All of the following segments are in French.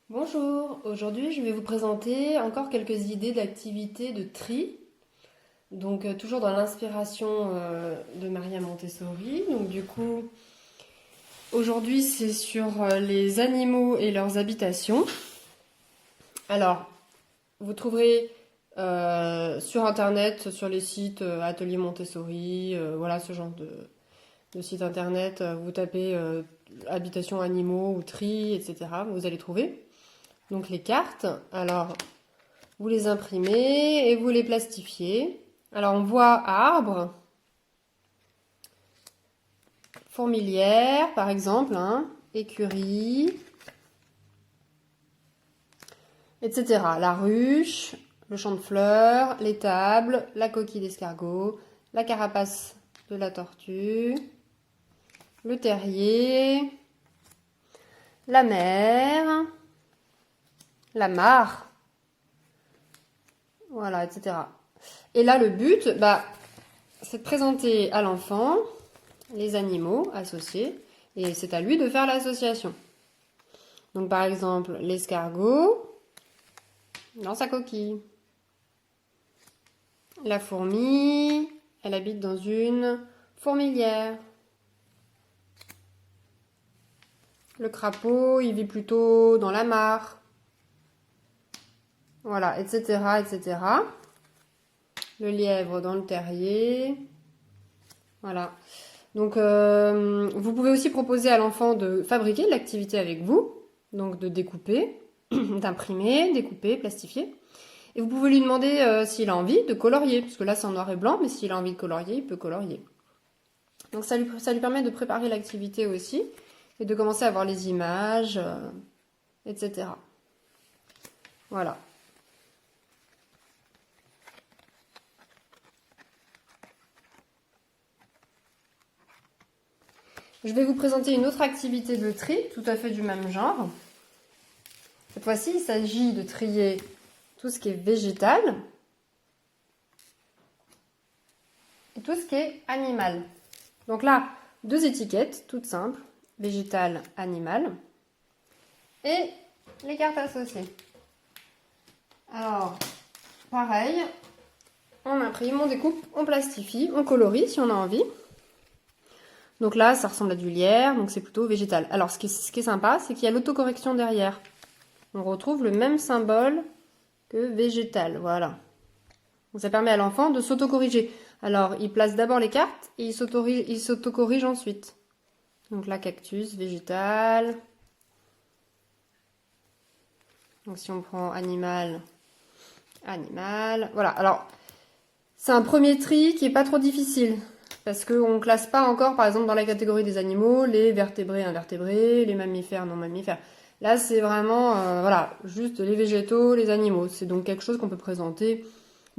Bonjour, aujourd'hui je vais vous présenter encore quelques idées d'activités de tri. Donc toujours dans l'inspiration de Maria Montessori. Donc du coup, aujourd'hui c'est sur les animaux et leurs habitations. Alors, vous trouverez sur internet, sur les sites Atelier Montessori, voilà ce genre de site internet, vous tapez habitation animaux ou tri, etc. Vous allez trouver. Donc les cartes, alors vous les imprimez et vous les plastifiez. Alors on voit arbre, fourmilière par exemple, hein, écurie, etc. La ruche, le champ de fleurs, l'étable, la coquille d'escargot, la carapace de la tortue, le terrier, la mer, la mare, voilà, etc. Et là, le but, c'est de présenter à l'enfant les animaux associés et c'est à lui de faire l'association. Donc, par exemple, l'escargot dans sa coquille. La fourmi, elle habite dans une fourmilière. Le crapaud, il vit plutôt dans la mare. Voilà, etc., etc. Le lièvre dans le terrier. Voilà. Donc, vous pouvez aussi proposer à l'enfant de fabriquer l'activité avec vous, donc de découper, d'imprimer, découper, plastifier. Et vous pouvez lui demander s'il a envie de colorier, parce que là c'est en noir et blanc, mais s'il a envie de colorier, il peut colorier. Donc ça lui permet de préparer l'activité aussi, et de commencer à voir les images, etc. Voilà. Je vais vous présenter une autre activité de tri, tout à fait du même genre. Cette fois-ci, il s'agit de trier tout ce qui est végétal et tout ce qui est animal. Donc là, deux étiquettes, toutes simples, végétal, animal, et les cartes associées. Alors, pareil, on imprime, on découpe, on plastifie, on colorie si on a envie. Donc là, ça ressemble à du lierre, donc c'est plutôt végétal. Alors, ce qui est sympa, c'est qu'il y a l'autocorrection derrière. On retrouve le même symbole que végétal, voilà. Donc ça permet à l'enfant de s'autocorriger. Alors, il place d'abord les cartes et il s'autocorrige ensuite. Donc là, cactus, végétal. Donc si on prend animal, animal. Voilà, alors, c'est un premier tri qui est pas trop difficile. Parce qu'on ne classe pas encore, par exemple, dans la catégorie des animaux, les vertébrés, invertébrés, les mammifères, non mammifères. Là, c'est vraiment, voilà, juste les végétaux, les animaux. C'est donc quelque chose qu'on peut présenter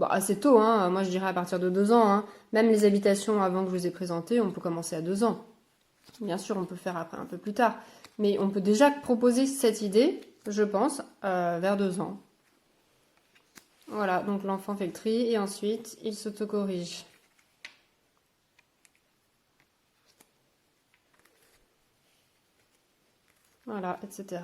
assez tôt, hein. Moi, je dirais à partir de 2 ans. Hein. Même les habitations avant que je vous ai présentées, on peut commencer à 2 ans. Bien sûr, on peut faire après un peu plus tard. Mais on peut déjà proposer cette idée, je pense, vers 2 ans. Voilà, donc l'enfant fait le tri et ensuite, il s'autocorrige. Voilà, etc.